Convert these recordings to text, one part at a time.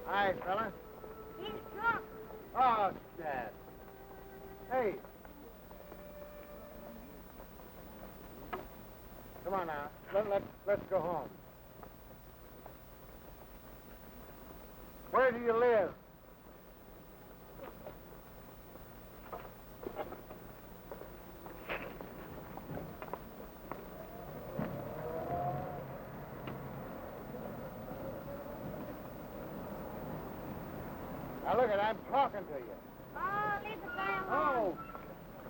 Hi, fella. He's drunk. Oh, Dad. Hey. Come on now. Let's go home. Where do you live? Now look it, I'm talking to you. Oh, leave the guy alone. Oh.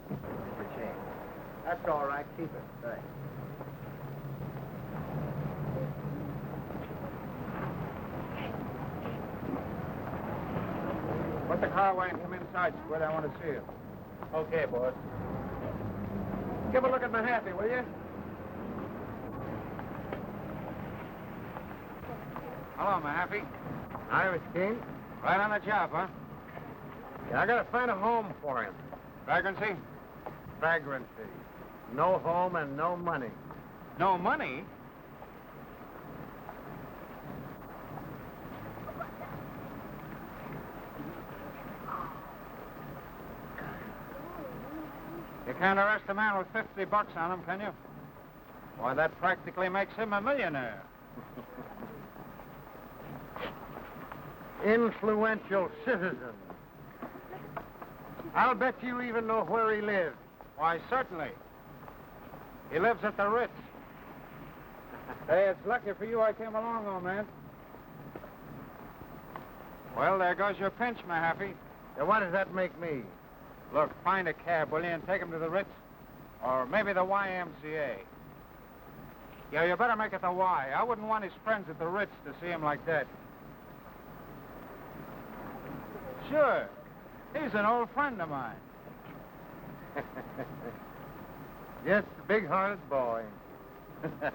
Your change. That's all right. Keep it. Thanks. Put the car away and come inside, Squid. I want to see you. Okay, boss. Give a look at Mehaffy, will you? Hello, Mehaffy. Hi, Mr. Keane. Right on the job, huh? Yeah, I gotta find a home for him. Vagrancy? Vagrancy. No home and no money. No money? You can't arrest a man with $50 on him, can you? Why, that practically makes him a millionaire. Influential citizen. I'll bet you even know where he lives. Why, certainly. He lives at the Ritz. Hey, it's lucky for you I came along, old man. Well, there goes your pinch, Mehaffy. Now, what does that make me? Look, find a cab, will you, and take him to the Ritz? Or maybe the YMCA. Yeah, you better make it the Y. I wouldn't want his friends at the Ritz to see him like that. Sure. He's an old friend of mine. Yes, a big-hearted boy. Let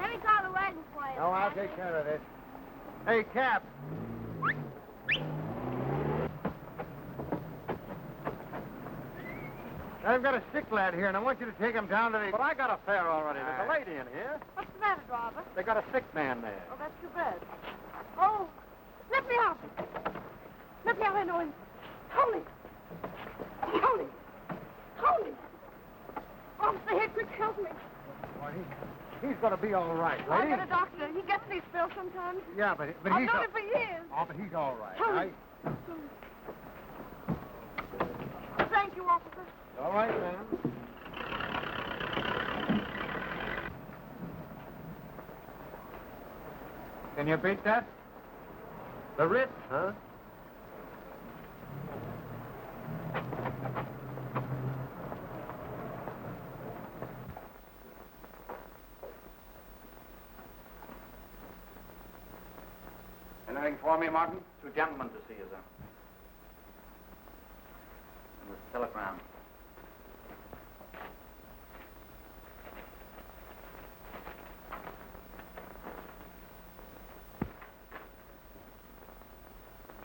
me call the wagon for you. No, I'll take care of this. Hey, Cap. I've got a sick lad here, and I want you to take him down to the... But I got a fare already. There's a lady in here. What's the matter, driver? They got a sick man there. Oh, that's too bad. Oh, let me out. Let me out, I know him. Tony. Tony. Tony. Officer, here, quick, help me. Well, he's going to be all right, I've lady. got a doctor. He gets these pills sometimes. Yeah, but I've he's... known him for years. Oh, but he's all right. Tony. Thank you, officer. All right, ma'am. Can you beat that? The Ritz, huh? Anything for me, Martin? Two gentlemen to see you, sir. And this telegram.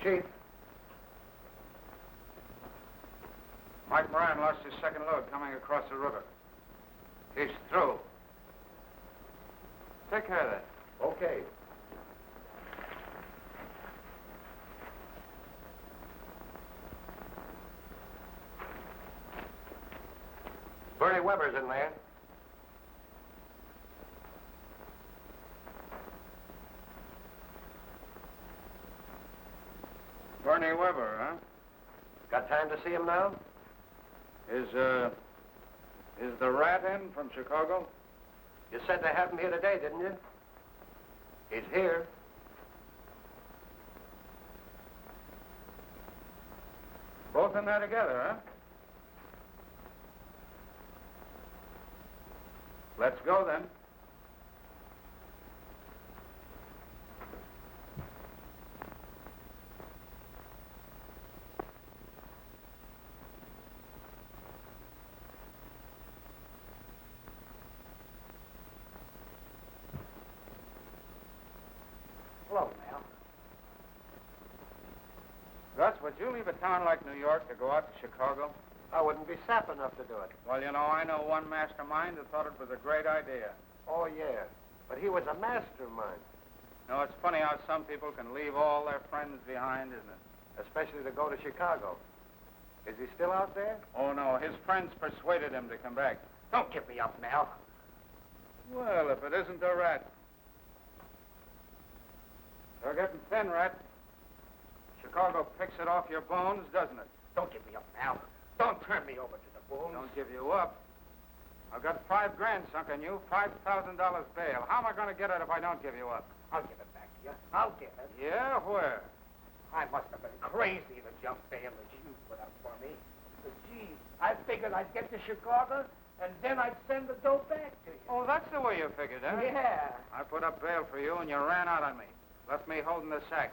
Chief. Mike Moran lost his second load coming across the river. He's through. Take care of that. Okay. Bernie Weber's in there. Bernie Weber, huh? Got time to see him now? Is the rat in from Chicago? You said they had him here today, didn't you? He's here. Both in there together, huh? Let's go, then. Hello, Mal. Gus, would you leave a town like New York to go out to Chicago? I wouldn't be sap enough to do it. Well, you know, I know one mastermind who thought it was a great idea. Oh, yeah. But he was a mastermind. No, it's funny how some people can leave all their friends behind, isn't it? Especially to go to Chicago. Is he still out there? Oh, no. His friends persuaded him to come back. Don't give me up, Mal. Well, if it isn't a rat. You're getting thin, rat. Chicago picks it off your bones, doesn't it? Don't give me up, Mal. Don't turn me over to the wolves. Don't give you up. I've got $5 grand sunk on you, $5,000 bail. How am I going to get it if I don't give you up? I'll give it back to you. I'll give it. Yeah, where? I must have been crazy to jump bail as you put up for me. But, gee, I figured I'd get to Chicago, and then I'd send the dough back to you. Oh, that's the way you figured, huh? Yeah. I put up bail for you, and you ran out on me. Left me holding the sack.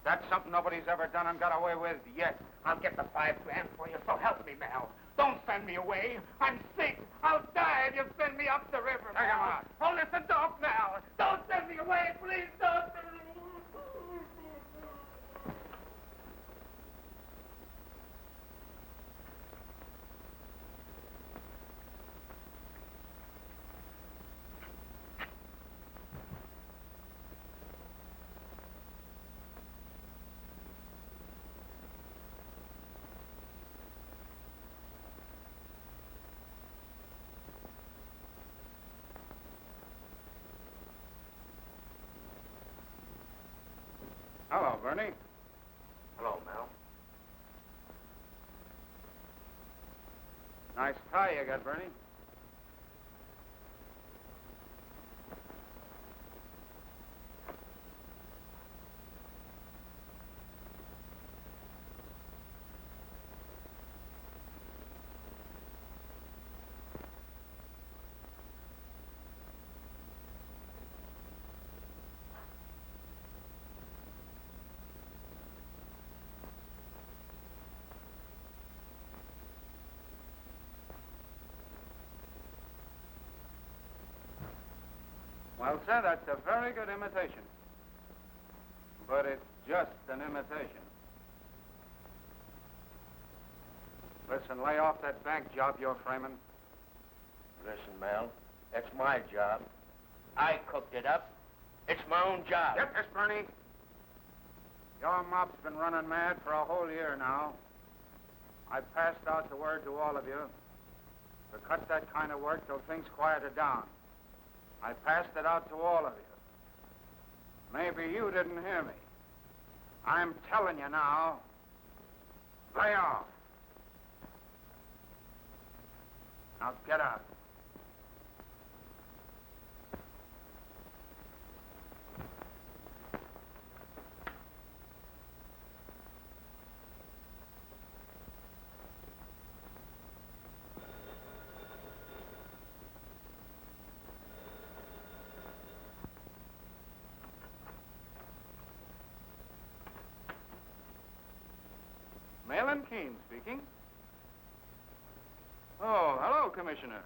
That's something nobody's ever done and got away with yet. I'll get the $5 grand for you, so help me, Mal. Don't send me away. I'm sick. I'll die if you send me up the river, Take him Mal. out. Oh, listen, don't, Mal. Don't send me away, please. Don't. Hello, Bernie. Hello, Mal. Nice tie you got, Bernie. Well, sir, that's a very good imitation. But it's just an imitation. Listen, lay off that bank job you're framing. Listen, Mal, that's my job. I cooked it up. It's my own job. Get this, Bernie. Your mob's been running mad for a whole year now. I passed out the word to all of you to cut that kind of work till things quieted down. I passed it out to all of you. Maybe you didn't hear me. I'm telling you now, lay off. Now get out. Mahlon Keane speaking. Oh, hello, Commissioner.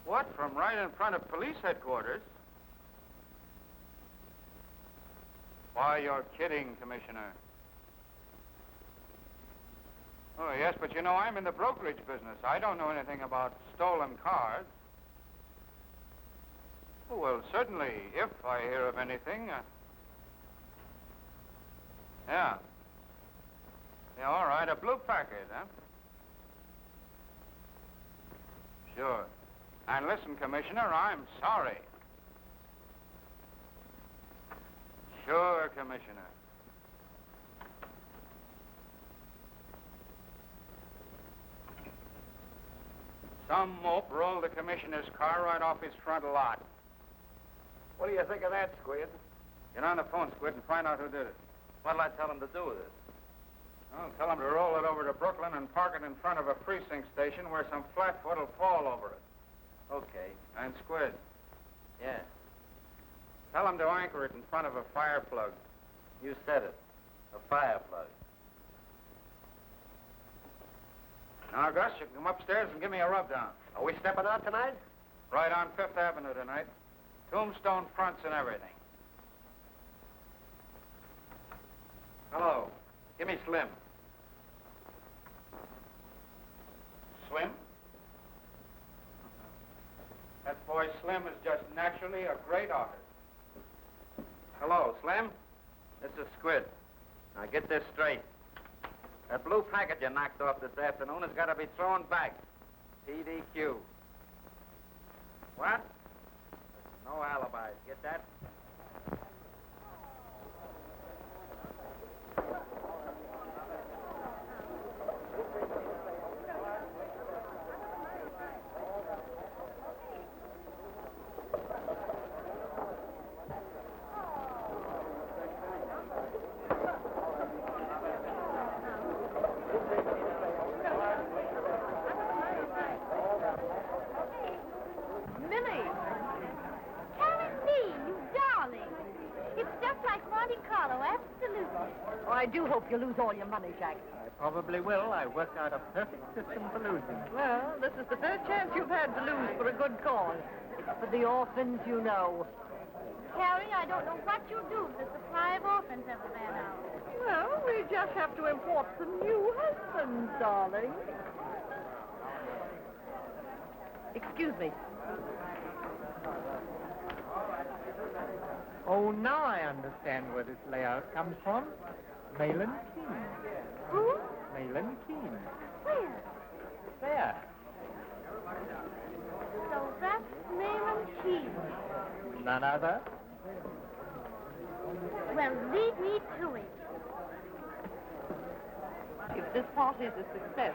What, from right in front of police headquarters? Why, you're kidding, Commissioner. Oh, yes, but you know, I'm in the brokerage business. I don't know anything about stolen cars. Oh, well, certainly, if I hear of anything... Yeah. Yeah, all right, a blue Packard, huh? Sure. And listen, Commissioner, I'm sorry. Sure, Commissioner. Some mope rolled the Commissioner's car right off his front lot. What do you think of that, Squid? Get on the phone, Squid, and find out who did it. What'll I tell him to do with it? Well, tell him to roll it over to Brooklyn and park it in front of a precinct station where some flatfoot will fall over it. Okay. And Squid, Yeah. tell him to anchor it in front of a fire plug. You said it. A fire plug. Now, Gus, you can come upstairs and give me a rub-down. Are we stepping out tonight? Right on Fifth Avenue tonight. Tombstone fronts and everything. Hello. Give me Slim. Swim? boy Slim is just naturally a great artist. Hello, Slim. This is Squid. Now get this straight. That blue packet you knocked off this afternoon has got to be thrown back. PDQ. What? No alibis. Get that? I do hope you lose all your money, Jack. I probably will. I worked out a perfect system for losing. Well, this is the first chance you've had to lose for a good cause. It's for the orphans, you know. Carrie, I don't know what you'll do if the supply of orphans ever ran out. Well, we just have to import some new husbands, darling. Excuse me. Oh, now I understand where this layout comes from. Mahlon Keane. Who? Mahlon Keane. Where? There. So that's Mahlon Keane. None other. Well, lead me to it. If this party is a success,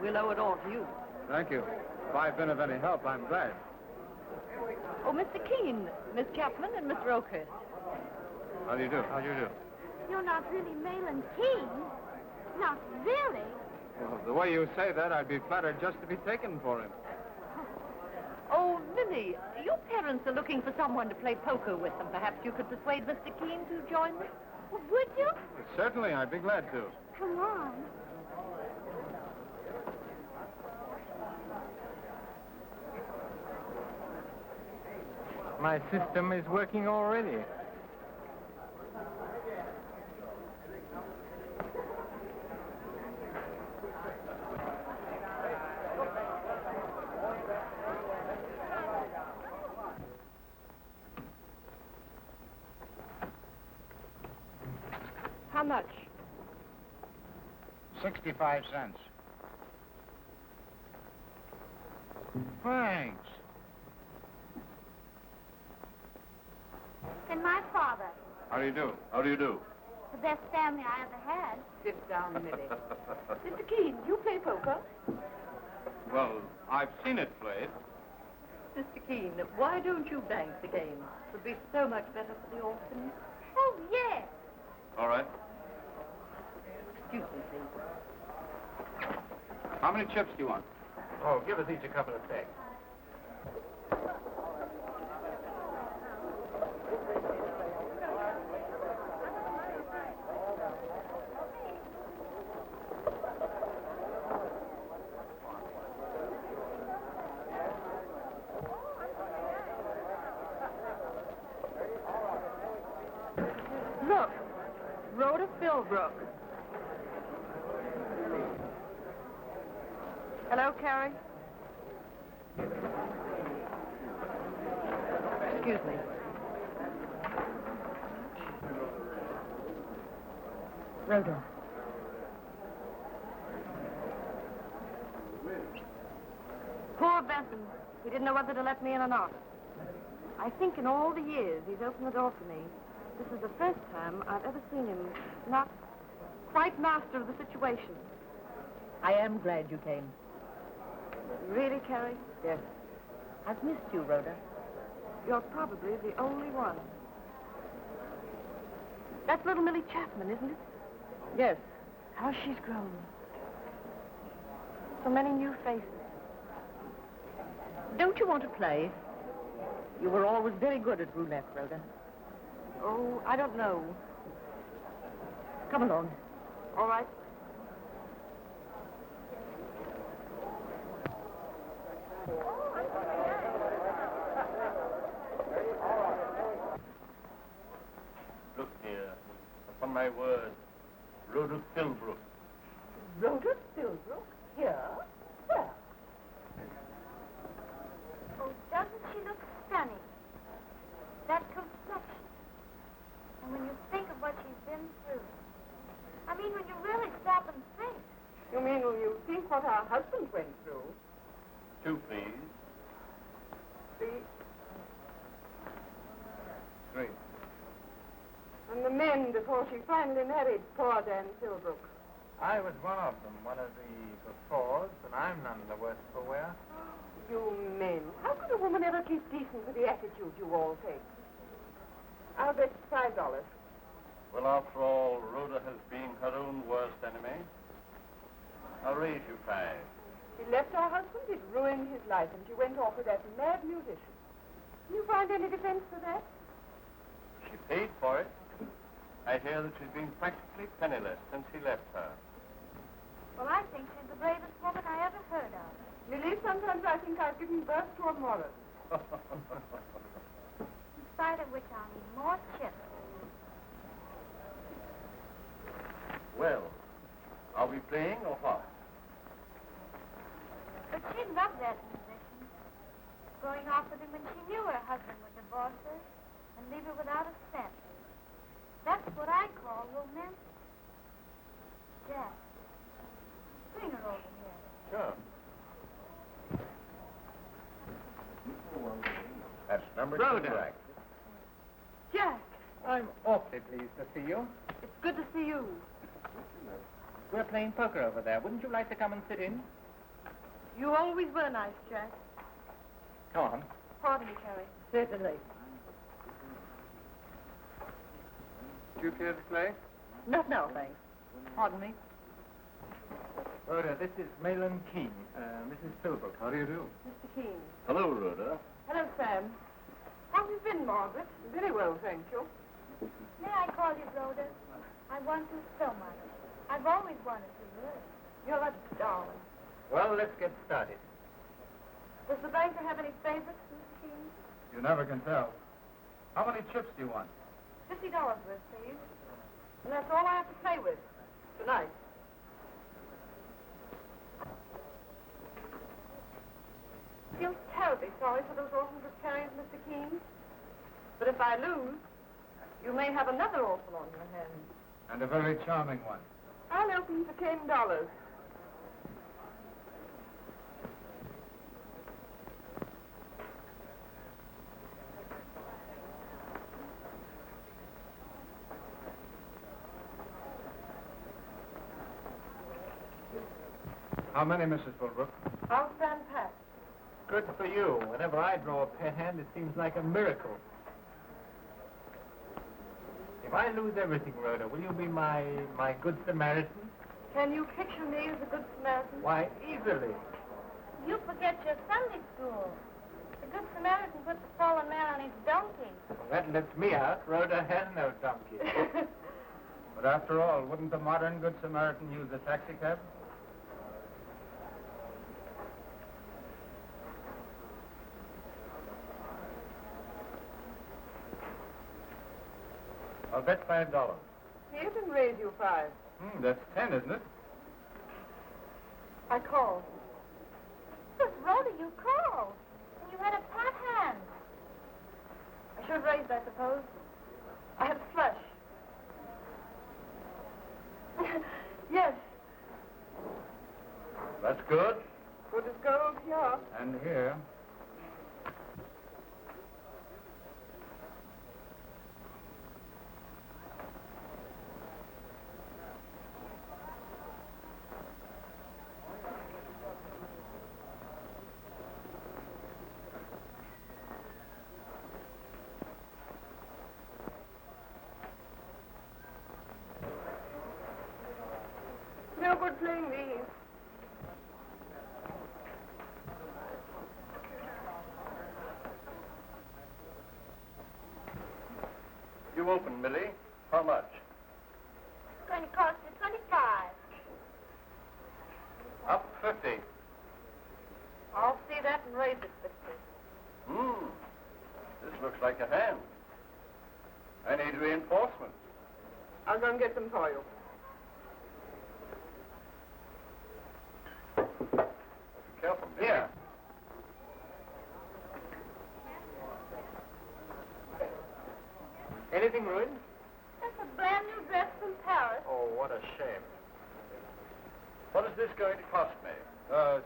we'll owe it all to you. Thank you. If I've been of any help, I'm glad. Oh, Mr. Keane, Miss Chapman, and Mr. Oakhurst. How do you do? How do you do? You're not really Mahlon Keane. Not really. Well, the way you say that, I'd be flattered just to be taken for him. Oh, Millie, your parents are looking for someone to play poker with them. Perhaps you could persuade Mr. Keane to join them? Well, would you? Certainly, I'd be glad to. Come on. My system is working already. How much? 65 cents. Thanks. And my father. How do you do? How do you do? The best family I ever had. Sit down, Millie. Mr. Keane, do you play poker? Well, I've seen it played. Mr. Keane, why don't you bank the game? It would be so much better for the orphans. Oh, yes. All right. Excuse me, please. How many chips do you want? Oh, give us each a couple of sticks. Look, Rhoda Philbrooke. Hello, Carrie? Excuse me. Rhoda. Poor Benson. He didn't know whether to let me in or not. I think in all the years he's opened the door for me, this is the first time I've ever seen him not quite master of the situation. I am glad you came. Really, Carrie? Yes. I've missed you, Rhoda. You're probably the only one. That's little Millie Chapman, isn't it? Yes. How she's grown. So many new faces. Don't you want to play? You were always very good at roulette, Rhoda. Oh, I don't know. Come along. All right. Look here, upon my word, Rhoda Philbrooke. Rhoda Philbrooke? Here? Where? Oh, doesn't she look You mean you think what our husbands went through? 2, please. 3. 3. And the men before she finally married poor Dan Philbrooke. I was one of them, one of the befores, and I'm none the worse for wear. You men. How could a woman ever keep decent with the attitude you all take? I'll bet $5. Well, after all, Rhoda has been her own worst enemy. I'll raise you 5. She left her husband, it ruined his life, and she went off with that mad musician. Can you find any defense for that? She paid for it. I hear that she's been practically penniless since he left her. Well, I think she's the bravest woman I ever heard of. Millie, sometimes I think I've given birth to a moral. In spite of which I'll need more chips. Well, are we playing or what? But she loved that musician. Going off with him when she knew her husband would divorce her and leave her without a cent. That's what I call romantic. Jack, bring her over here. Sure. That's number 2 Rhoda. rack. Jack, I'm awfully pleased to see you. it's good to see you. We're playing poker over there. Wouldn't you like to come and sit in? You always were nice, Jack. Come on. Pardon me, Carrie. Certainly. Do you care to play? Not now, thanks. Pardon me. Rhoda, this is Mahlon Keane, Mrs. Philbrooke. How do you do? Mr. Keane. Hello, Rhoda. Hello, Sam. How have you been, Margaret? Very well, thank you. May I call you Rhoda? I want to so much. I've always wanted to, really. You're a darling. Well, let's get started. Does the banker have any favorites, Mr. Keane? You never can tell. How many chips do you want? $50 worth, please. And that's all I have to play with tonight. I feel terribly sorry for those orphans of carriers, Mr. Keene. But if I lose, you may have another orphan on your hands. And a very charming one. I'll open for $10. How many, Mrs. Philbrooke? I'll stand pat. Good for you. Whenever I draw a pet hand, it seems like a miracle. If I lose everything, Rhoda, will you be my good Samaritan? Can you picture me as a good Samaritan? Why, easily. You forget your Sunday school. The Good Samaritan puts the fallen man on his donkey. Well, that lets me out. Rhoda has no donkey. But after all, wouldn't the modern Good Samaritan use a taxi cab? I'll bet $5. Here and raise you 5. That's 10, isn't it? I called. But Rhoda, you called. And you had a pot hand. I should have raised, I suppose. I had a flush. Yes, That's good. good as gold here. And here. No good playing these. You open, Millie. How much? It's going to cost you 25. Up 50. I'll see that and raise it 50. This looks like a hand. I need reinforcements. I'll go and get them for you. Be careful, Millie. Here. Anything ruined? That's a brand new dress from Paris. Oh, what a shame. What is this going to cost me?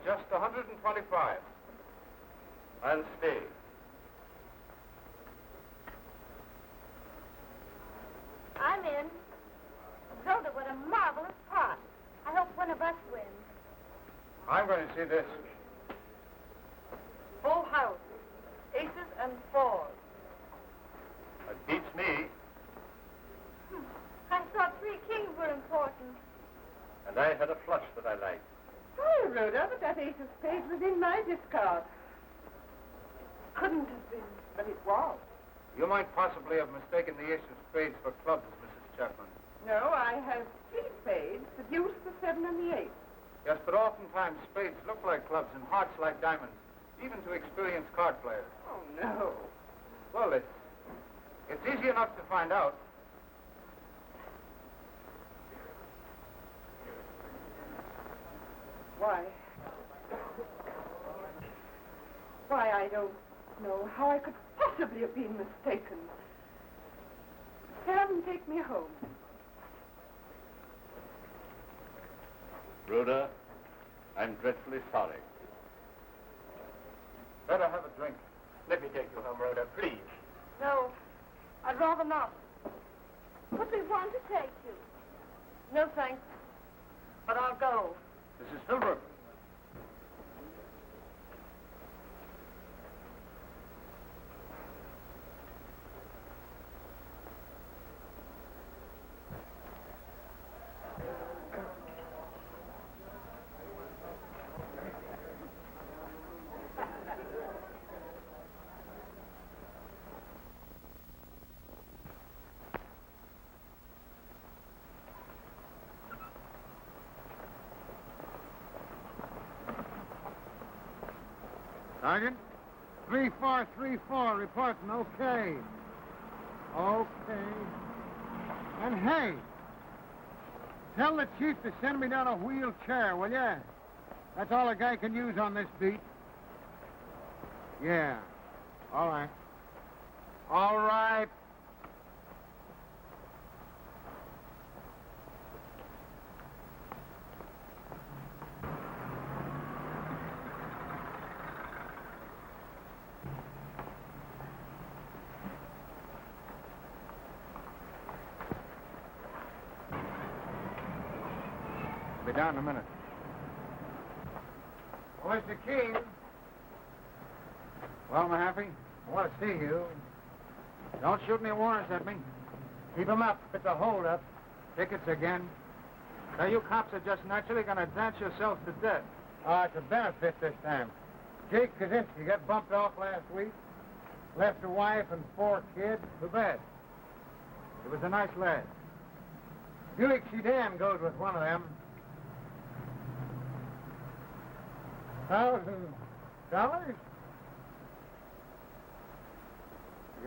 Just 125. I'll stay. I'm in. Rhoda, what a marvelous part. I hope one of us wins. I'm going to see this. Full house. Aces and fours. It beats me, I thought 3 kings were important. and I had a flush that I liked. Oh, Rhoda, but that ace of spades was in my discard. Couldn't have been, but it was. You might possibly have mistaken the ace of spades for clubs, Mrs. Chapman. No, I have 3 spades, the deuce, the 7, and the 8. Yes, but oftentimes spades look like clubs and hearts like diamonds, even to experienced card players. Oh, no. Well, it's easy enough to find out. Why, I don't know how I could possibly have been mistaken. Sam, take me home. Rhoda, I'm dreadfully sorry. Better have a drink. Let me take you home, Rhoda, please. No, I'd rather not. But we want to take you. No, thanks. But I'll go. Mrs. Philbrooke. Sergeant? 3434, reporting, okay. Okay. And hey, tell the chief to send me down a wheelchair, will ya? That's all a guy can use on this beat. Yeah. All right. All right. Be down in a minute. Well, Mr. Keane. Well, Mehaffy, I want to see you. Don't shoot any warrants at me. Keep 'em up. It's a hold-up. Tickets again. Now, you cops are just naturally going to dance yourselves to death. Oh, it's a benefit this time. Jake Kaczynski got bumped off last week. Left a wife and 4 kids. Too bad. He was a nice lad. Buick sedan goes with one of them. $1,000?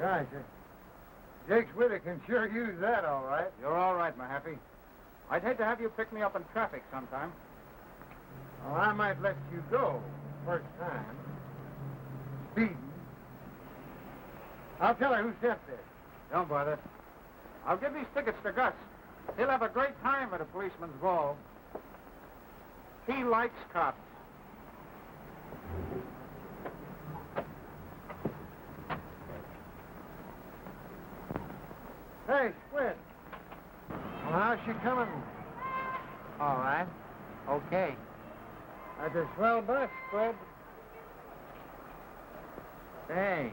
Gosh, Jake's Wither can sure use that, all right. You're all right, Mehaffy. I'd hate to have you pick me up in traffic sometime. Well, I might let you go first time. Speeding. I'll tell her who sent this. Don't bother. I'll give these tickets to Gus. He'll have a great time at a policeman's ball. He likes cops. Hey, Squid. Well, how's she coming? All right. Okay. That's a swell bus, Squid. Hey,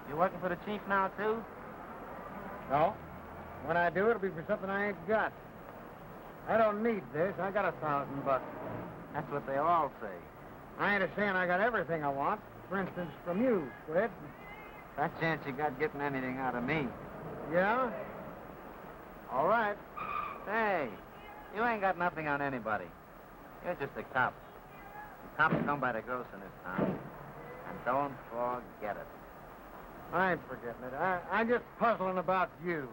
you working for the chief now, too? No. When I do, it'll be for something I ain't got. I don't need this. I got $1,000. That's what they all say. I ain't a-saying I got everything I want. For instance, from you, Squid. That chance you got getting anything out of me. Yeah? All right. Hey, you ain't got nothing on anybody. You're just a cop. And cops come by the gross in this town. And don't forget it. I ain't forgetting it. I'm just puzzling about you.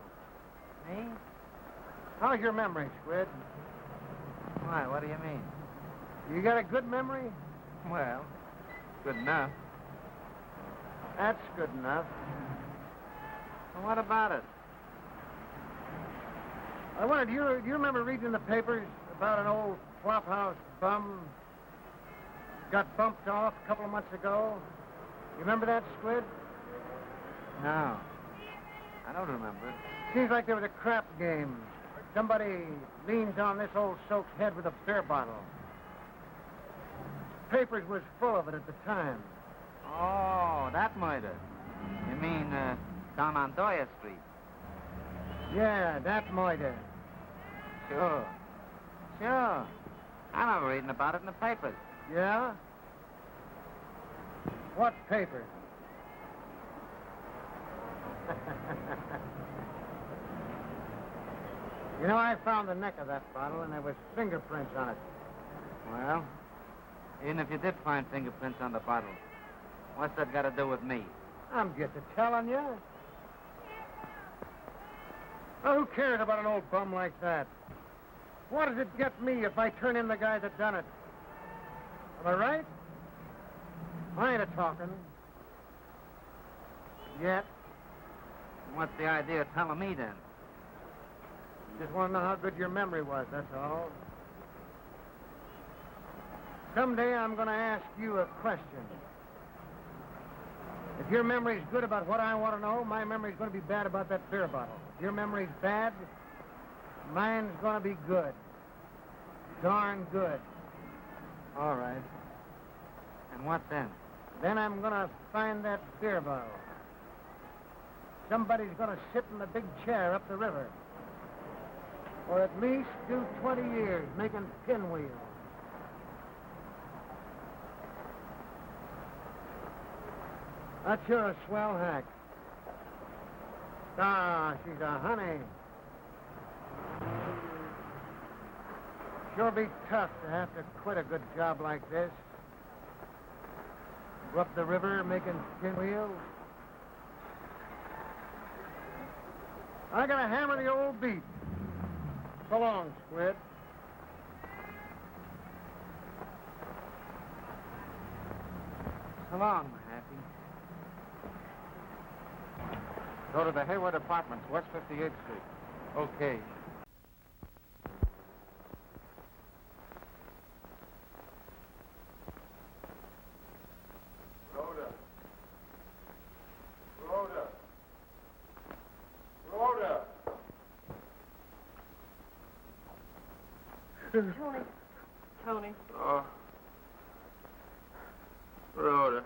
Me? How's your memory, Squid? Why, what do you mean? You got a good memory? Well, good enough. That's good enough. Well, what about it? I wondered, do you remember reading in the papers about an old swap house bum got bumped off a couple of months ago. You remember that, Squid? No. I don't remember it. Seems like there was a crap game. Somebody leans on this old soak's head with a beer bottle. Papers was full of it at the time. Oh, that murder. You mean, down on Doyer Street? Yeah, that murder. Sure. Sure. I remember reading about it in the papers. Yeah? What paper? You know, I found the neck of that bottle, and there was fingerprints on it. Well, even if you did find fingerprints on the bottle, what's that got to do with me? I'm just telling you. Well, who cares about an old bum like that? What does it get me if I turn in the guy that done it? Am I right? I ain't a-talking. Yet. What's the idea of telling me, then? Just want to know how good your memory was, that's all. Someday I'm going to ask you a question. If your memory's good about what I want to know, my memory's going to be bad about that beer bottle. If your memory's bad, mine's going to be good. Darn good. All right. And what then? Then I'm going to find that beer bottle. Somebody's going to sit in the big chair up the river. Or at least do 20 years making pinwheels. That's sure a swell hack. Ah, she's a honey. Sure be tough to have to quit a good job like this. Go up the river making pinwheels. I gotta hammer the old beat. So long, Squid. So long, Mehaffy. Go to the Hayward Apartments, West 58th Street. Okay. Rhoda. Rhoda. Rhoda. Tony. Tony. Oh. Rhoda,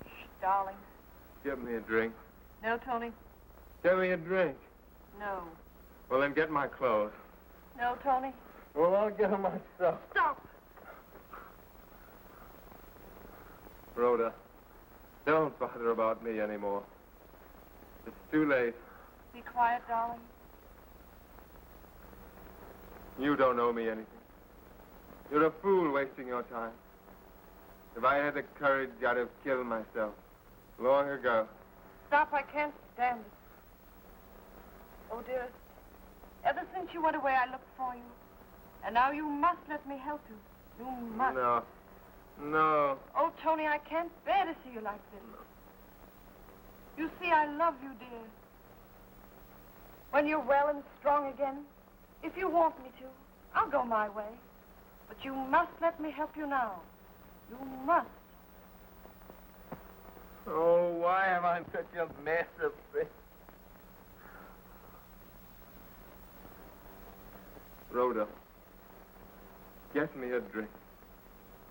Shh, darling. get me a drink. No, Tony. Get me a drink. No. Well, then get my clothes. No, Tony. Well, I'll get them myself. Stop. Rhoda, don't bother about me anymore. It's too late. Be quiet, darling. You don't owe me anything. You're a fool wasting your time. If I had the courage, I'd have killed myself long ago. Stop. I can't stand it. Oh, dearest. Ever since you went away, I looked for you. And now you must let me help you. You must. No. No. Oh, Tony, I can't bear to see you like this. You see, I love you, dear. When you're well and strong again, if you want me to, I'll go my way. But you must let me help you now. You must. Oh, why am I such a mess of things? Rhoda, get me a drink.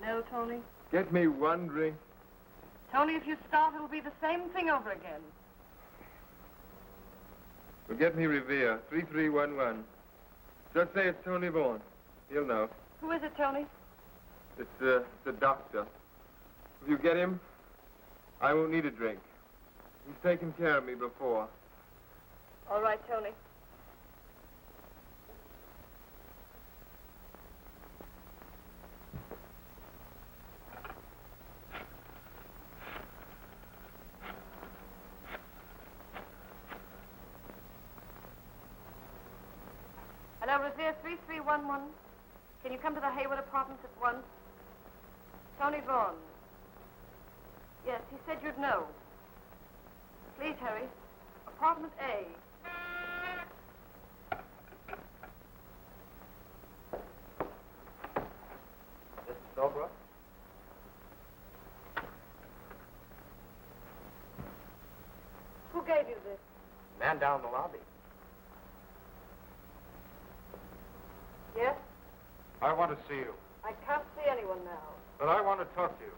No, Tony. Get me one drink. Tony, if you start, it'll be the same thing over again. Well, get me Revere, 3311. Just say it's Tony Vaughan. He'll know. Who is it, Tony? It's the doctor. If you get him, I won't need a drink. He's taken care of me before. All right, Tony. Hello, Revere 3311. Can you come to the Hayward Apartments at once? Tony Vaughan. Yes, he said you'd know. Please hurry. Apartment A. man down in the lobby. Yes? I want to see you. I can't see anyone now. But I want to talk to you.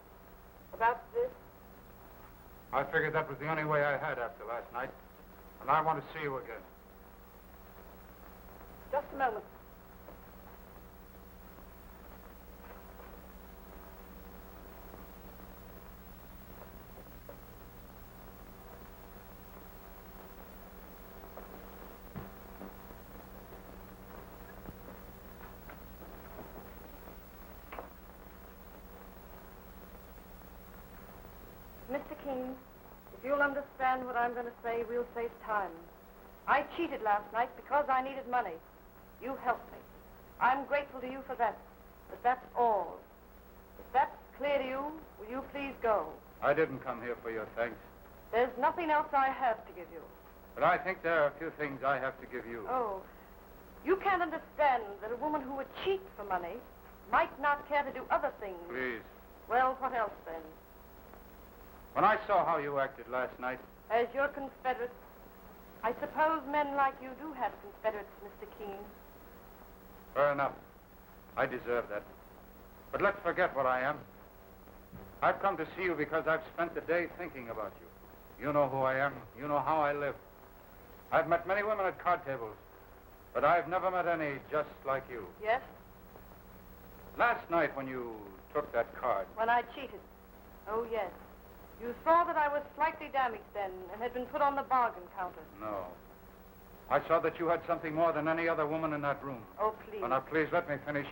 About this? I figured that was the only way I had after last night. And I want to see you again. Just a moment. Mr. Keane, if you'll understand what I'm going to say, we'll save time. I cheated last night because I needed money. You helped me. I'm grateful to you for that. But that's all. If that's clear to you, will you please go? I didn't come here for your thanks. There's nothing else I have to give you. But I think there are a few things I have to give you. Oh, you can't understand that a woman who would cheat for money might not care to do other things. Please. Well, what else then? When I saw how you acted last night, As your Confederate, I suppose men like you do have Confederates, Mr. Keane. fair enough. I deserve that. But let's forget what I am. I've come to see you because I've spent the day thinking about you. You know who I am. You know how I live. I've met many women at card tables, but I've never met any just like you. Yes? Last night when you took that card, When I cheated. Oh, yes. You saw that I was slightly damaged then and had been put on the bargain counter. no. I saw that you had something more than any other woman in that room. Oh, please. Oh, now, please, let me finish.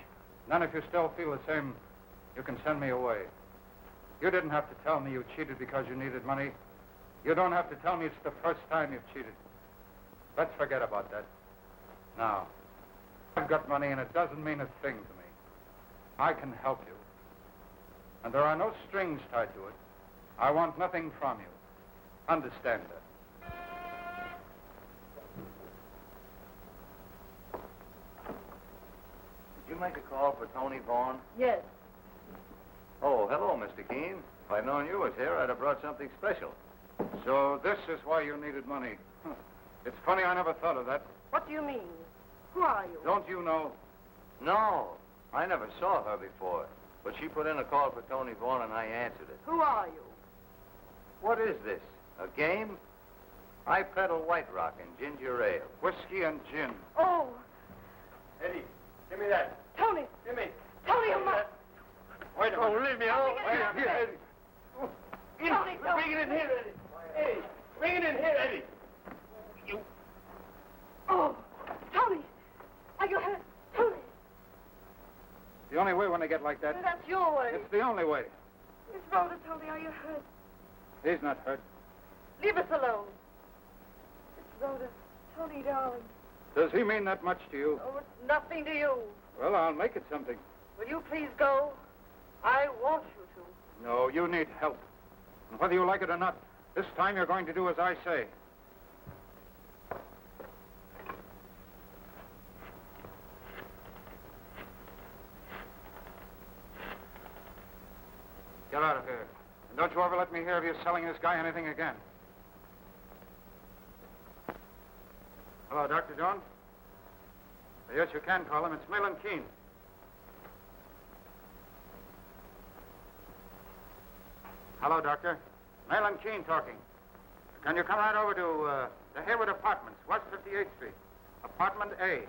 Then if you still feel the same, you can send me away. You didn't have to tell me you cheated because you needed money. You don't have to tell me it's the first time you've cheated. Let's forget about that. Now, I've got money, and it doesn't mean a thing to me. I can help you. And there are no strings tied to it. I want nothing from you. Understand that. Did you make a call for Tony Vaughan? Yes. Oh, hello, Mr. Keane. If I'd known you was here, I'd have brought something special. So this is why you needed money. Huh. It's funny I never thought of that. What do you mean? Who are you? Don't you know? No, I never saw her before. But she put in a call for Tony Vaughan, and I answered it. Who are you? What is this? A game? I peddle White Rock and ginger ale. Whiskey and gin. Oh, Eddie, give me that. Tony. Give me. Tony, you must. Wait a minute. leave me alone. Wait a minute. Eddie. Tony, don't. Bring it in here, Eddie. Eddie, bring it in here, Eddie. Oh, Tony. Are you hurt? Tony. The only way when they get like that, That's your way. it's the only way. Miss Rhoda, Tony, are you hurt? He's not hurt. Leave us alone. Miss Rhoda, Tony, darling. Does he mean that much to you? Oh, it's nothing to you. Well, I'll make it something. Will you please go? I want you to. No, you need help. And whether you like it or not, this time you're going to do as I say. Get out of here. And don't you ever let me hear of you selling this guy anything again. Hello, Dr. Jones? Yes, you can call him. It's Mahlon Keane. Hello, Doctor. Mahlon Keane talking. Can you come right over to the Hayward Apartments, West 58th Street, Apartment A?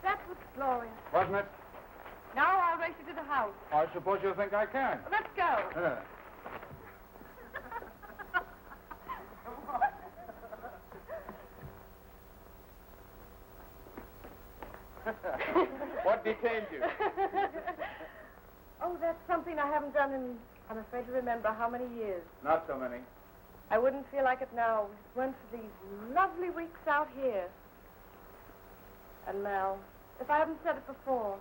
That was glorious. Wasn't it? house. I suppose you think I can. Let's go. What detained you? Oh, that's something I haven't done in, I'm afraid to remember how many years. Not so many. I wouldn't feel like it now if it weren't for these lovely weeks out here. And Mel, if I haven't said it before,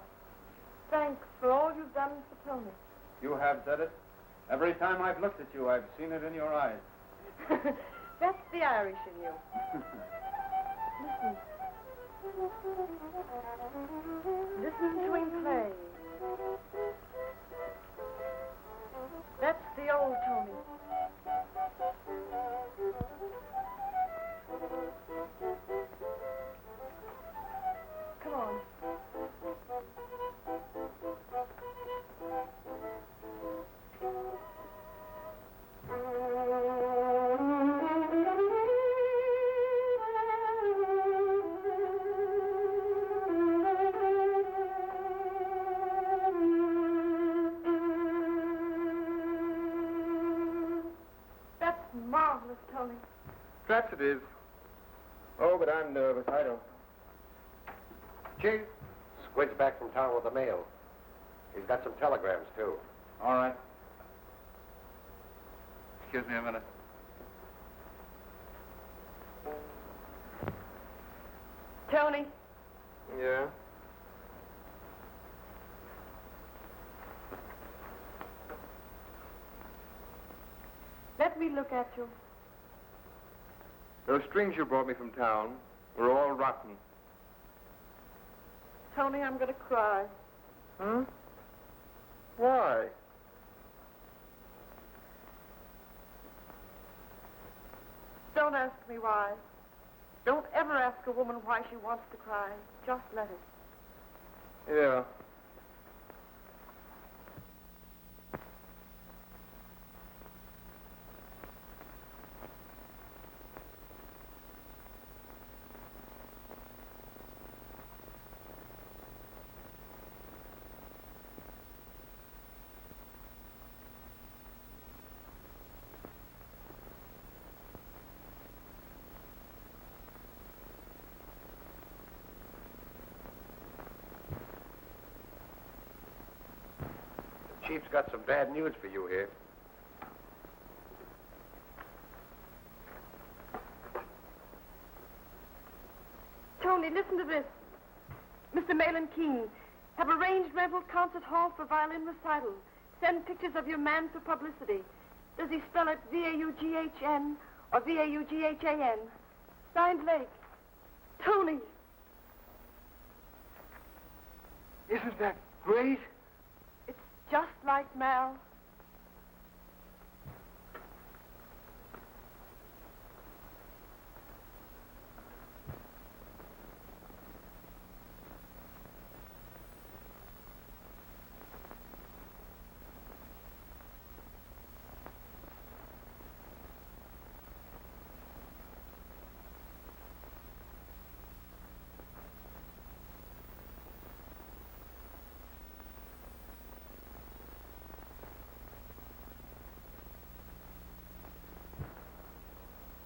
thanks for all you've done for Tony. You have said it. Every time I've looked at you, I've seen it in your eyes. That's the Irish in you. Listen. Listen to him play. That's the old Tony. Come on. That's marvelous, Tony. Perhaps it is. Oh, but I'm nervous. I don't. Chief, Squid's back from town with the mail. He's got some telegrams, too. All right. Excuse me a minute. Tony, Yeah? let me look at you. Those strings you brought me from town were all rotten. Tony, I'm going to cry. Huh? Why? Don't ask me why. Don't ever ask a woman why she wants to cry. Just let her. Yeah. Chief's got some bad news for you here. Tony, listen to this. Mr. Mahlon Keane, have arranged rental concert hall for violin recital. Send pictures of your man for publicity. Does he spell it V-A-U-G-H-N or V-A-U-G-H-A-N? Signed Lake. Tony. Isn't that great? It's just like Mal.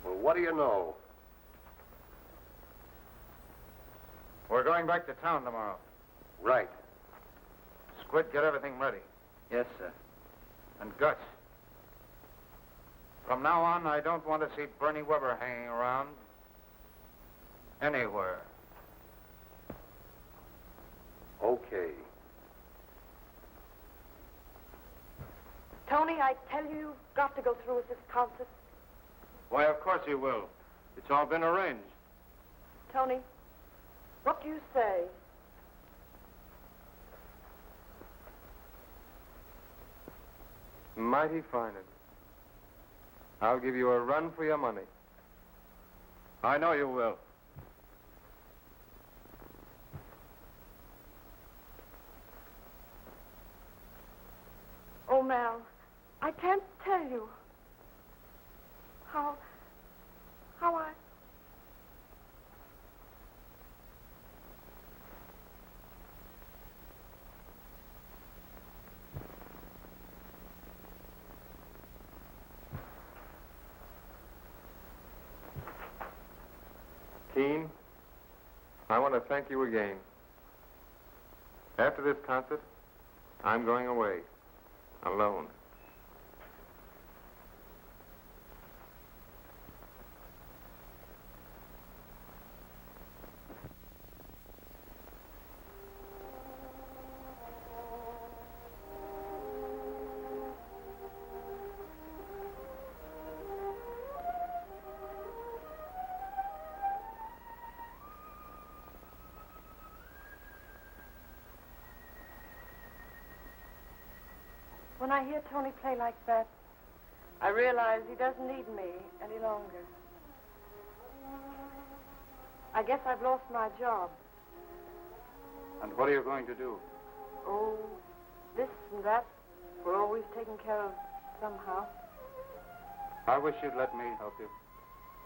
Well, what do you know? We're going back to town tomorrow. Right. Squid, get everything ready. Yes, sir. And Gus. From now on, I don't want to see Bernie Weber hanging around anywhere. Okay. Tony, I tell you, you've got to go through with this concert. Why, of course you will. It's all been arranged. Tony, what do you say? Mighty fine of you. I'll give you a run for your money. I know you will. Oh, Mal, I can't tell you how I... Keane, I want to thank you again. After this concert, I'm going away. Alone. When I hear Tony play like that, I realize he doesn't need me any longer. I guess I've lost my job. And what are you going to do? Oh, this and that, we're always taken care of somehow. I wish you'd let me help you.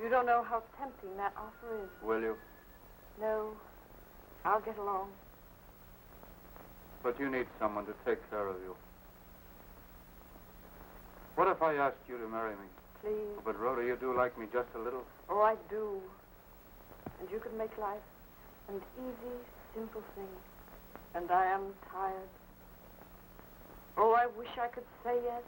You don't know how tempting that offer is. Will you? No, I'll get along. But you need someone to take care of you. What if I asked you to marry me? Please. But, Rhoda, you do like me just a little. Oh, I do. And you could make life an easy, simple thing. And I am tired. Oh, I wish I could say yes.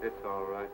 It's all right.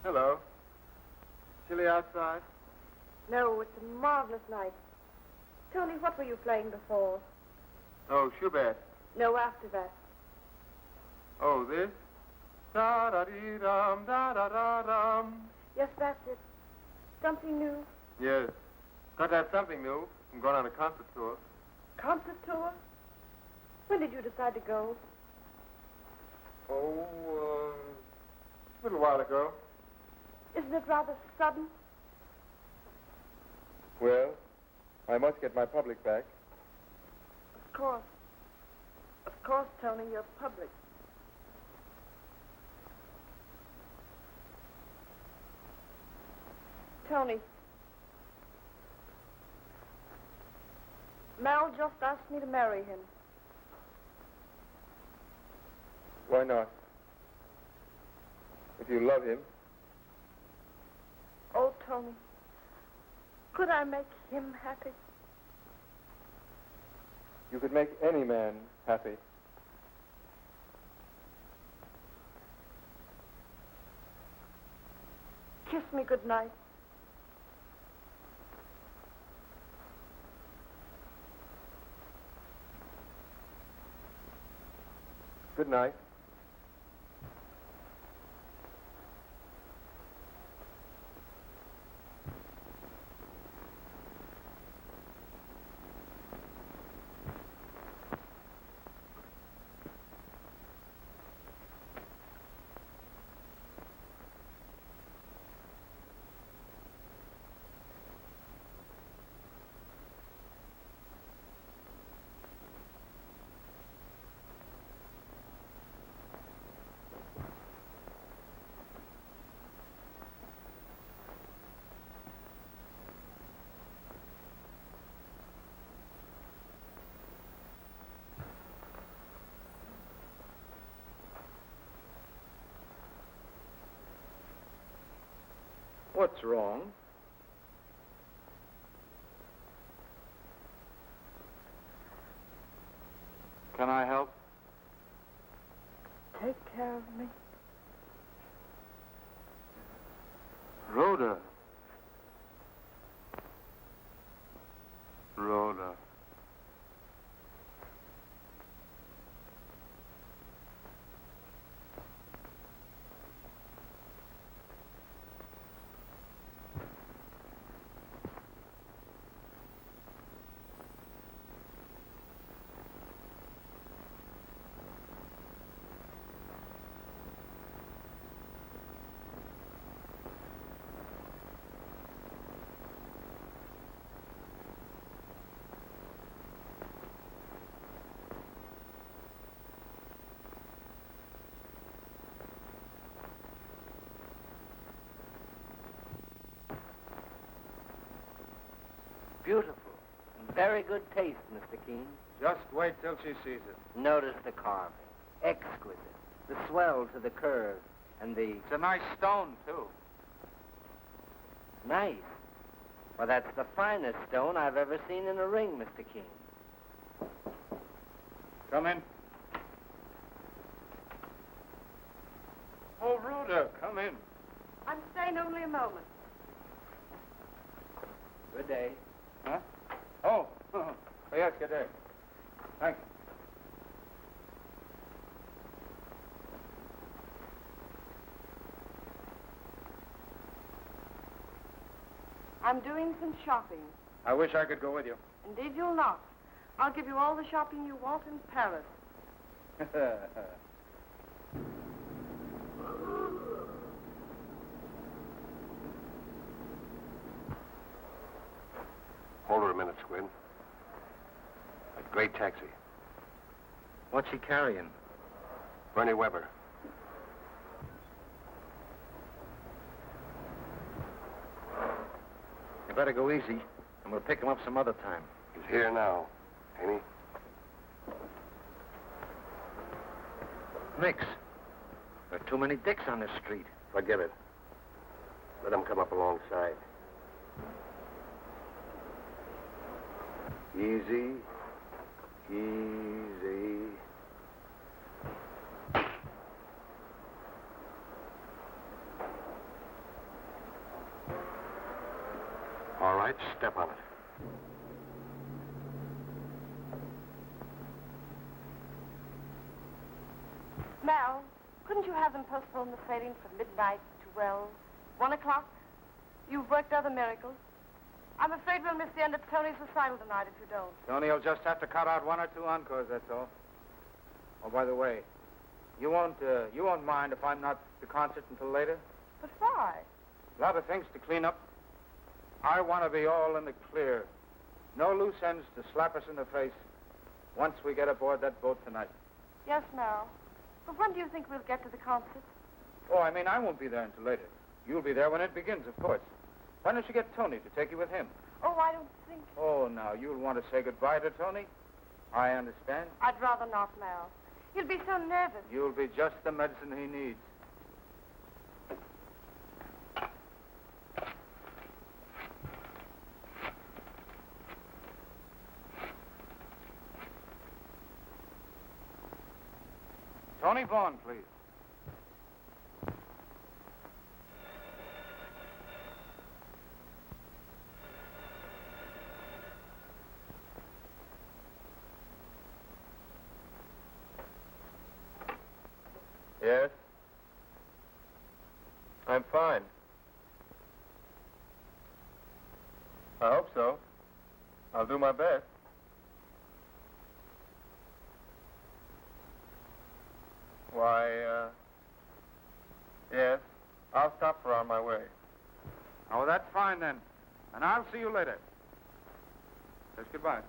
Hello. Chilly outside? No, it's a marvelous night. Tony, what were you playing before? Oh, Schubert. No, after that. Oh, this? Da-da-dee-dum, da-da-da-dum. Yes, that's it. Something new? Yes. Got to have something new. I'm going on a concert tour. Concert tour? When did you decide to go? Oh, a little while ago. Isn't it rather sudden? Well, I must get my public back. Of course. Of course, Tony, you're public. Tony. Mal just asked me to marry him. Why not? If you love him. Oh, Tony. Could I make him happy? You could make any man happy. Kiss me good night. Good night. What's wrong? Can I help? Take care of me. Rhoda. Rhoda. Beautiful. In very good taste, Mr. Keane. Just wait till she sees it. Notice the carving. Exquisite. The swell to the curve. And the... It's a nice stone, too. Nice. Well, that's the finest stone I've ever seen in a ring, Mr. Keane. Come in. Oh, Rhoda, come in. I'm staying only a moment. Good day. Huh? Oh, yes, good day. Thank you. I'm doing some shopping. I wish I could go with you. Indeed, you'll not. I'll give you all the shopping you want in Paris. Hold her a minute, Squid. A great taxi. What's she carrying? Bernie Weber. You better go easy, and we'll pick him up some other time. He's here now, ain't he? Nix. There are too many dicks on this street. Forget it. Let him come up alongside. Easy. Easy. All right, step on it. Mal, couldn't you have them postpone the sailing from midnight to, well, 1 o'clock? You've worked other miracles. I'm afraid we'll miss the end of Tony's recital tonight if you don't. Tony will just have to cut out 1 or 2 encores, that's all. Oh, by the way, you won't mind if I'm not at the concert until later? But why? A lot of things to clean up. I want to be all in the clear. No loose ends to slap us in the face once we get aboard that boat tonight. Yes, Mal. But when do you think we'll get to the concert? Oh, I mean, I won't be there until later. You'll be there when it begins, of course. Why don't you get Tony to take you with him? Oh, I don't think... Oh, now, you'll want to say goodbye to Tony? I understand. I'd rather not, Mal. He'll be so nervous. You'll be just the medicine he needs. Tony Vaughan, please. Yes? I'm fine. I hope so. I'll do my best. Why, yes. I'll stop her on my way. Oh, that's fine, then. And I'll see you later. Says goodbye.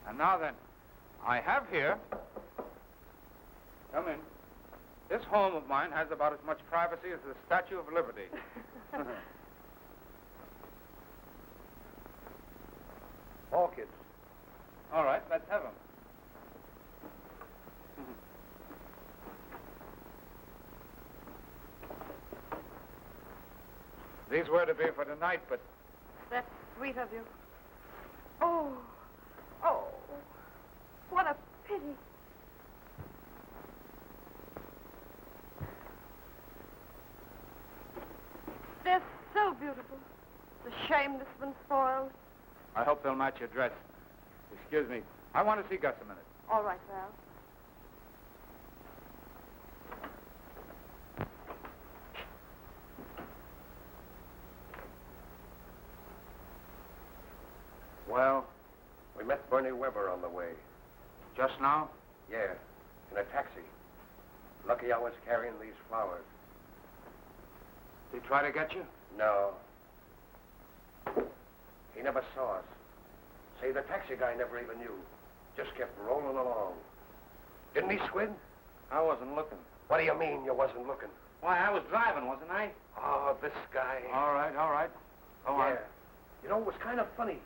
And now, then, I have here... Come in. This home of mine has about as much privacy as the Statue of Liberty. Orchids. All right, let's have them. These were to be for tonight, but That's sweet of you. Oh, oh, what a pity. They're so beautiful. It's a shame this one's spoiled. I hope they'll match your dress. Excuse me. I want to see Gus a minute. All right, Val. Well, we met Bernie Weber on the way. Just now? Yeah, in a taxi. Lucky I was carrying these flowers. Did he try to get you? No. He never saw us. Say, the taxi guy never even knew. Just kept rolling along. Didn't he, Squid? I wasn't looking. What do you mean you wasn't looking? Why, I was driving, wasn't I? Oh, this guy. All right, all right. Go on. Yeah. You know, it was kind of funny.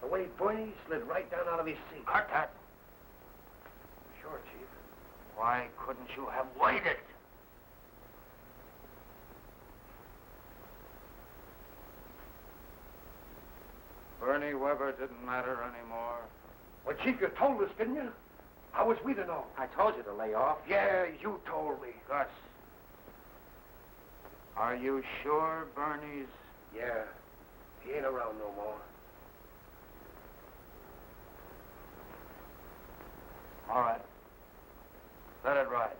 The way Bernie slid right down out of his seat. Cut that. Sure, Chief. Why couldn't you have waited? Bernie Weber didn't matter anymore. Well, Chief, you told us, didn't you? How was we to know? I told you to lay off. Yeah, you told me. Gus, are you sure Bernie's... Yeah. He ain't around no more. All right. Let it ride.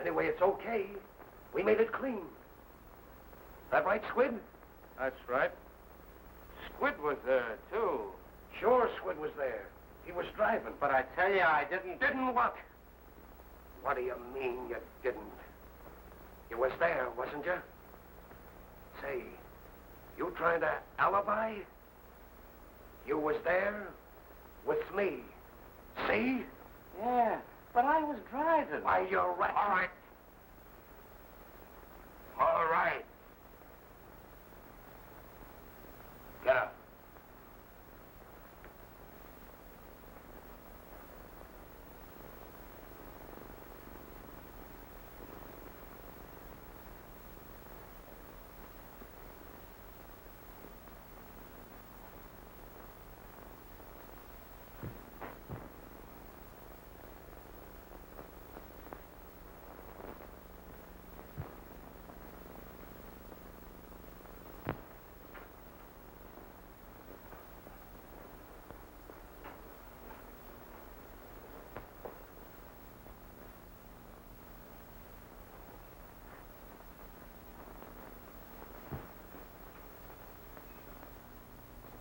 Anyway, it's okay. We made it clean. That right, Squid? That's right. Squid was there, too. Sure, Squid was there. He was driving. But I tell you, I didn't... Didn't what? What do you mean you didn't? You was there, wasn't you? Say, you trying to alibi? You was there with me. See? Yeah, but I was driving. Why, you're right. All right. All right. Get up.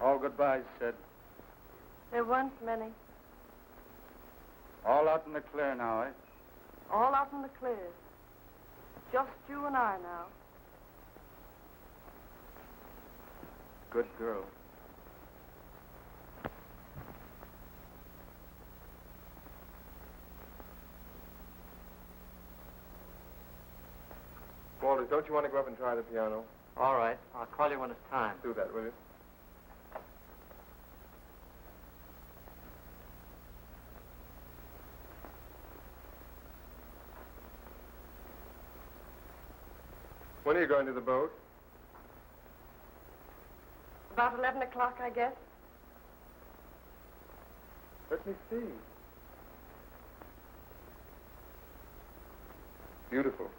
All goodbyes, Sid. There weren't many. All out in the clear now, eh? All out in the clear. Just you and I now. Good girl. Walter, don't you want to go up and try the piano? All right. I'll call you when it's time. Do that, will you? When are you going to the boat? About 11 o'clock, I guess. Let me see. Beautiful.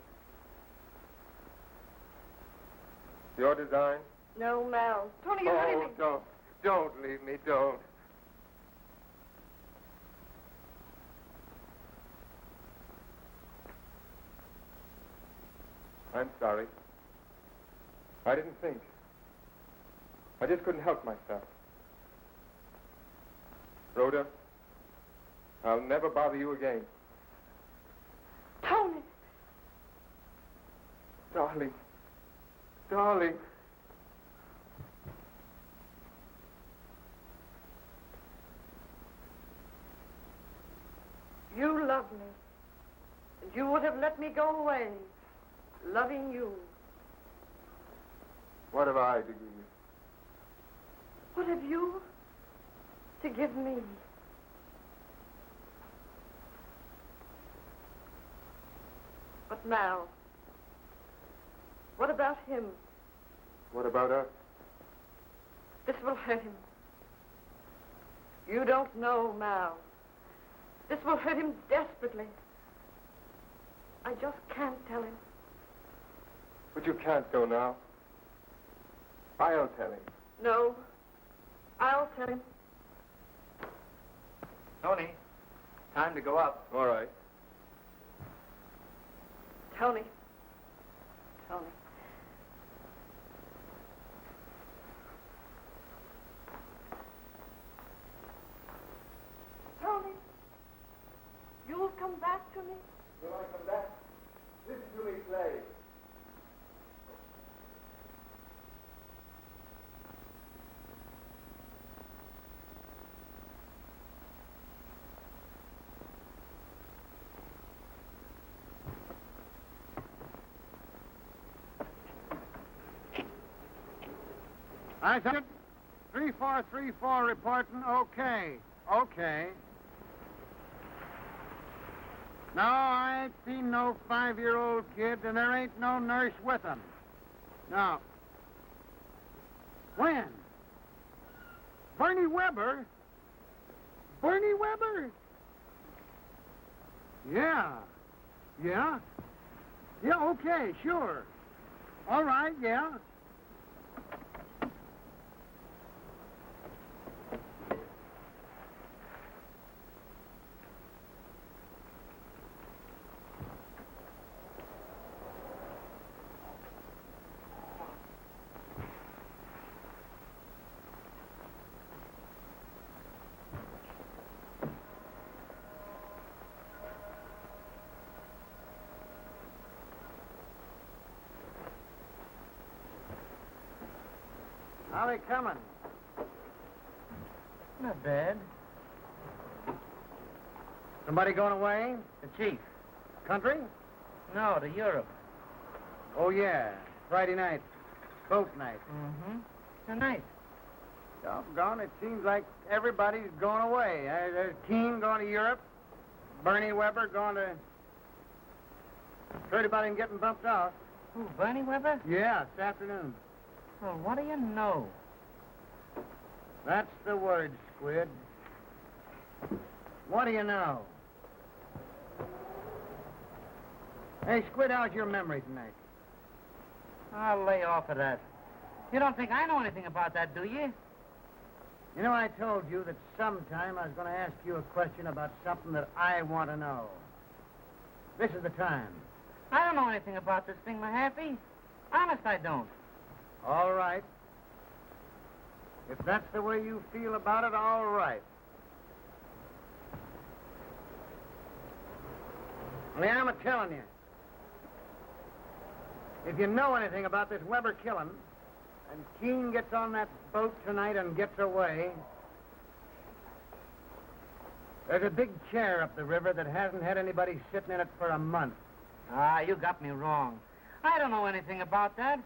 Your design? No, Mal. Tony, you're hurting me. Don't leave me, don't. I'm sorry. I didn't think. I just couldn't help myself. Rhoda, I'll never bother you again. Tony! Darling. Darling. You love me. And you would have let me go away, loving you. What have I to give you? What have you to give me? But Mal, what about him? What about us? This will hurt him. You don't know, Mal. This will hurt him desperately. I just can't tell him. But you can't go now. I'll tell him. No. I'll tell him. Tony, time to go up. All right. Tony. Tony. Tony. You'll come back to me? Will I come back? Listen to me play. I said 3434 reporting. Okay. Okay. No, I ain't seen no 5-year-old kid, and there ain't no nurse with him. No. When? Bernie Weber? Bernie Weber? Yeah. Yeah? Yeah, okay, sure. All right, yeah. How they coming? Not bad. Somebody going away? The chief. Country? No, to Europe. Oh, yeah. Friday night. Boat night. Mm-hmm. Tonight. Doggone, it seems like everybody's going away. There's Keane going to Europe. Bernie Weber going to... Heard about him getting bumped off. Who, Bernie Weber? Yeah, this afternoon. Well, what do you know? That's the word, Squid. What do you know? Hey, Squid, how's your memory tonight? I'll lay off of that. You don't think I know anything about that, do you? You know, I told you that sometime I was going to ask you a question about something that I want to know. This is the time. I don't know anything about this thing, Mehaffy. Honest, I don't. All right. If that's the way you feel about it, all right. Only I'm a-telling you. If you know anything about this Weber killing, and Keane gets on that boat tonight and gets away, there's a big chair up the river that hasn't had anybody sitting in it for a month. Ah, you got me wrong. I don't know anything about that.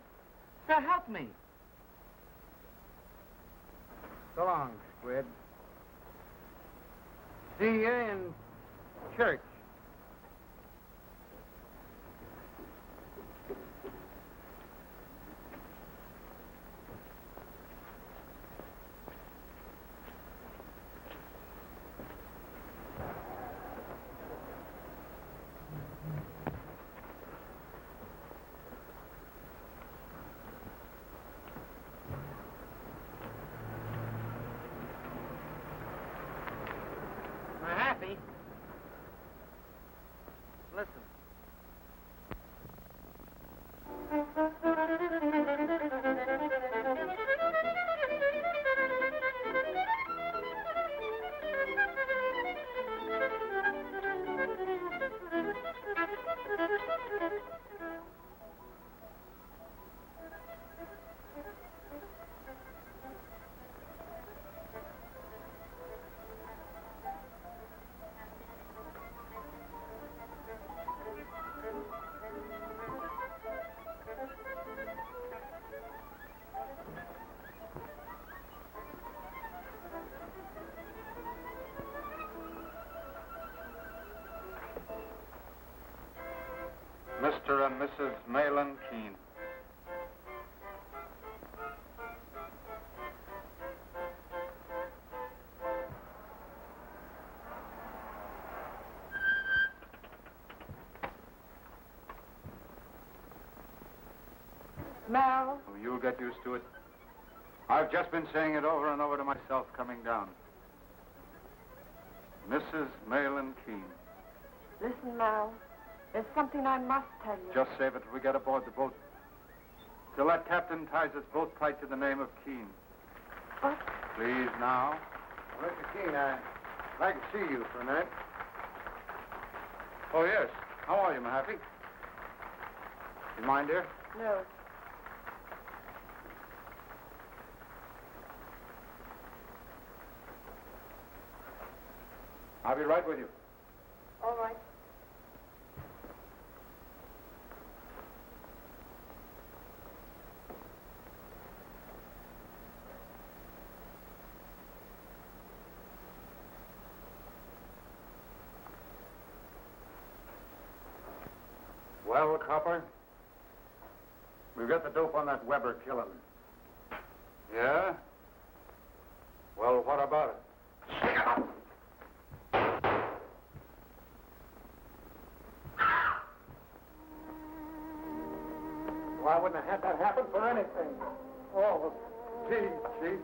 So help me. So long, Squid. See you in church. Mehaffy. Listen. Mr. and Mrs. Mahlon Keane. Mal. Oh, you'll get used to it. I've just been saying it over and over to myself coming down. Mrs. Mahlon Keane. Listen, Mal. There's something I must tell you. Just save it till we get aboard the boat. Till that captain ties us both tight to the name of Keane. What? Please, now. Mr. Keane, I'd like to see you for a minute. Oh, yes. How are you, Mehaffy? You mind, dear? No. I'll be right with you. All right. Well, Copper, we've got the dope on that Weber killing. Yeah? Well, what about it? Well, I wouldn't have had that happen for anything. Oh, gee.